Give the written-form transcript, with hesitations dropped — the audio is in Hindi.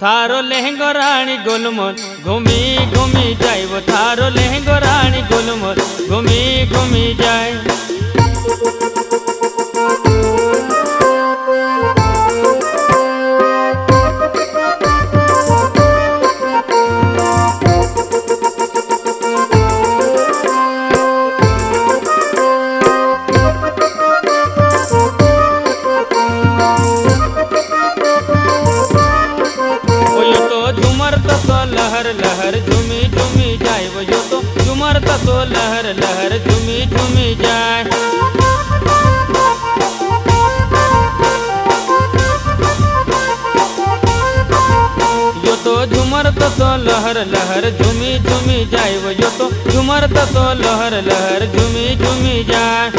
थारो लहंगो रानी गुलमोल घूमी घूमी जाए वो थारो लहंगो रानी गुलमोल घूमी घूमी जाए। लहर लहर झूमी झूमी जाए वो यो तो झूमर तो लहर लहर झूमी झूमी जाए। यो तो झूमर तो लहर लहर झूमी झूमी जाए वो यो तो झूमर तो लहर लहर झूमी झूमी जाए।